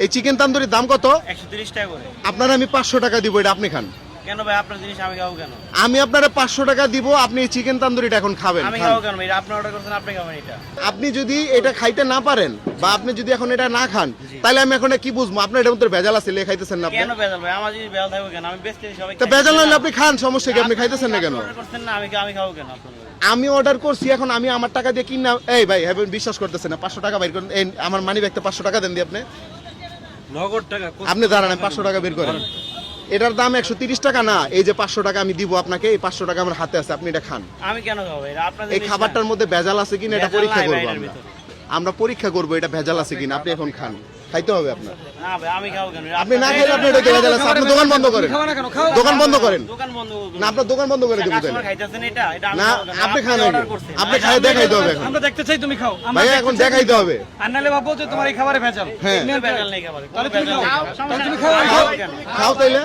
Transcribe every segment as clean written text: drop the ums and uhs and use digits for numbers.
এই চিকেন তান্দুরির দাম কত? 130 টাকা করে। আপনার আমি 500 টাকা দিব, এটা আপনি খান। কেন ভাই আপনার জিনিস আমি খাবো কেন? আমি আপনারে 500 টাকা দিব, আপনি এই চিকেন তান্দুরিটা এখন খাবেন। আমি খান। খাবো কেন? এটা আপনি অর্ডার করছেন, আপনি খাবেন এটা। আপনি যদি এটা খাইতে না পারেন বা আপনি যদি এখন এটা না খান, তাহলে আমি এখন কি বুঝবো আপনার এটার মধ্যে ভেজাল আছে, লে খাইতেছেন না আপনি? কেন ভেজাল ভাই? আমার জিনিস ভেজাল থাকবে কেন? আমি বেচতে সবাই তা ভেজাল না হলে আপনি খান, সমস্যা কি? আপনি খাইতেছেন না কেন? অর্ডার করছেন না, আমি খাবো কেন আপনাদের? আমি অর্ডার করছি, এখন আমি আমার টাকা দিয়ে কিনা। এই ভাই বিশ্বাস করতেছেন না, 500 টাকা বের করেন। এই আমার মানি ব্যাগতে 500 টাকা দেন দি আপনি। নগদ টাকা আপনি দাঁড়ান, 500 টাকা বের করেন। এটার দাম 130 টাকা না, এই যে 500 টাকা আমি দিব আপনাকে, এই 500 টাকা আমার হাতে আছে, আপনি এটা খান। আমি কেন খাবো? এটা আপনাদের এই খাবারটার মধ্যে ভেজাল আছে কিনা এটা ভেজাল পরীক্ষা নাই ভাই করবো এটার আমরা। ভিতরে। আমরা পরীক্ষা করবো এটা ভেজাল আছে কিনা। আপনি এখন খান, খাইতে হবে আপনার। না ভাই আমি খাবো কেন? আপনি না খাইলে আপনি এটা ভেজাল আছে, আপনি দোকান বন্ধ করেন। দোকান বন্ধ করেন। দোকান বন্ধ করব না, আপনার দোকান বন্ধ করে দেবো কাস্টমার তাহলে। খাইতেছেন এটা আমি না, খাবো কেন? আপনি খান অর্ডার আগে। করছেন। আপনি খাই দেখাইতে হবে এখন। আমরা দেখতে চাই তুমি খাও। ভাই এখন দেখাইতে হবে। আর নাহলে ভাববো যে তোমার এই খাবারে ভেজাল। হ্যাঁ, কোনো ভেজাল নেই খাবারে, কোনো তাহলে তুমি ভেজাল নেই। খাও। সমস্যা তুমি নেই। খাও, আমি খাও। খাবো কেন? খাও তাইলে।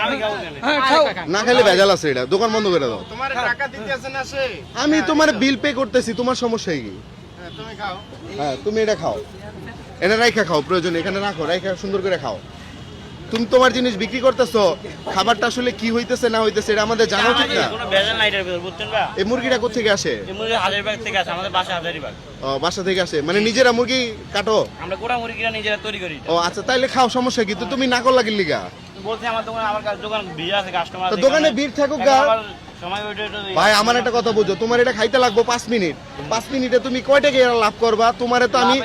আমি খাবো কেন? হ্যাঁ খাও। না খাইলে ভেজাল আছে, এটা দোকান বন্ধ করে দাও। তোমার টাকা দিতে আছে না সে? আমি তোমার বিল পে করতেছি, তোমার সমস্যা কি? হ্যাঁ, তুমি খাও। হ্যাঁ, তুমি এটা খাও, এনে রাইখা খাও, প্রয়োজন এখানে রাখো, রাইখা সুন্দর করে খাও। তুমি তোমার জিনিস বিক্রি করতেছো, খাবারটা আসলে কি হইতেছে না হইতেছে এটা আমাদের জানা উচিত না। কোনো ভেজাল নাই এটার ভিতর, বুঝছেন না? এই মুরগিটা কোথেকে আসে? এই মুরগি হাজারীবাগ থেকে আসে, আমাদের বাসা হাজারীবাগ। ও, বাসা থেকে আসে, মানে নিজেরা মুরগি কাটো? আমরা গোটা মুরগিটা নিজেরা তৈরি করি। ও আচ্ছা, তাইলে খাও, সমস্যা কি? তো তুমি না করলা কি লিগা? বলছি আমার দোকান, আমার দোকান ভিড় আছে, কাস্টমার তো আছে। দোকানে ভিড় থাকুক গা। সময় ওইটা ভাই আমার একটা কথা বুঝো, তোমার এটা খাইতে লাগবো 5 মিনিট। 5 মিনিটে তুমি কয় টাকা লাভ করবা? তোমারে তো আমি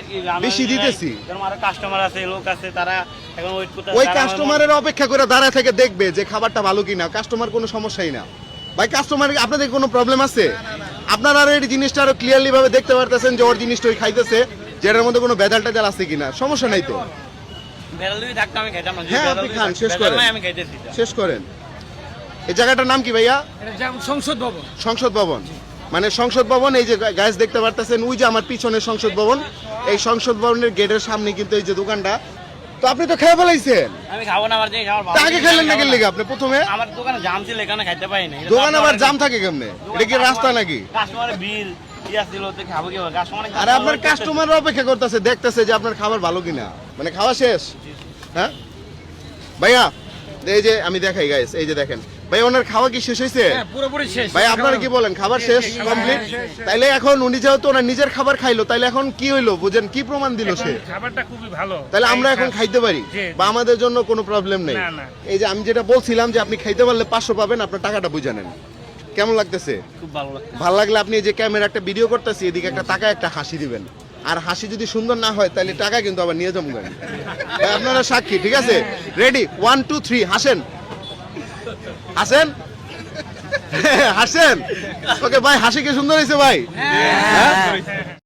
বেশি দিতেছি। আরো কাস্টমার আছে, লোক আছে, তারা এখন ওয়েট করতে ওই কাস্টমারের অপেক্ষা করে দাঁড়ায় থেকে দেখবে যে খাবারটা ভালো কিনা। কাস্টমার কোনো সমস্যাই না ভাই। কাস্টমার আপনাদের কোনো প্রবলেম আছে? আপনারা আর এই জিনিসটা আরো ক্লিয়ারলি ভাবে দেখতে পারতেছেন যে ওর জিনিসটা ওই খাইতেছে, যেটার মধ্যে কোনো ভেজাল টেজাল আছে কিনা। সমস্যা নাই তো। ভেজাল যদি থাকতো আমি খাইতাম না। যদি হ্যাঁ, ভেজাল আপনি যদি খান, থাকতো, শেষ ভেজাল করেন। নাই, আমি খাইতেছি না। শেষ করেন। এই জায়গাটার নাম কি ভাইয়া? এটা যেমন সংসদ ভবন। সংসদ ভবন। মানে সংসদ ভবন, এই যে গাছ দেখতে পারতেছেন, ওই যে আমার পিছনে সংসদ ভবন। এই সংসদ ভবনের গেটের সামনে কিন্তু এই যে দোকানটা। তো আপনি তো খেয়ে ফেলাইছেন। আমি খাবো না, আমার জিনিস আমার ভালো তা আগে জিনিস, খেলেন আমি না খাবো কেন লিগা আপনি প্রথমে? আমার দোকানে জাম ছিল, এখানে খাইতে পারি না। দোকান আবার জাম থাকে কেমনে? এটা কি রাস্তা নাকি? কাস্টমারের ভিড় ইয়াস দিল, তো খাবো কি? কাস্টমার আরে আপনার কাস্টমার অপেক্ষা করতেছে, দেখতেছে যে আপনার খাবার ভালো কিনা। মানে খাওয়া শেষ? হ্যাঁ ভাইয়া, এই যে আমি দেখাই গাইস, এই যে দেখেন ভাই, ওনার খাওয়া কি শেষ হয়েছে? হ্যাঁ পুরোপুরি শেষ। ভাই আপনারা কি বলেন, খাবার শেষ কমপ্লিট? তাইলে এখন উনি যেহেতু ওনার নিজের খাবার খাইলো, তাইলে এখন কি হইলো বুঝেন, কি প্রমাণ দিল সে? খাবারটা খুবই ভালো। তাহলে আমরা এখন খাইতে পারি জি। বা আমাদের জন্য কোনো প্রবলেম নেই। না, না। এই যে আমি যেটা বলছিলাম যে আপনি খাইতে পারলে 500 পাবেন, আপনার টাকাটা বুঝে নেন। কেমন লাগতেছে? খুব ভালো লাগে। ভালো লাগলে আপনি এই যে ক্যামেরা একটা ভিডিও করতেছি, এদিকে একটা টাকা একটা হাসি দিবেন। আর হাসি যদি সুন্দর না হয় তাহলে টাকা কিন্তু আবার নিয়ে যাবেন। ভাই আপনারা সাক্ষী, ঠিক আছে? রেডি, 1 2 3 হাসেন, হাসেন, হাসেন। ওকে ভাই, হাসি কি সুন্দর হয়েছে ভাই? হ্যাঁ।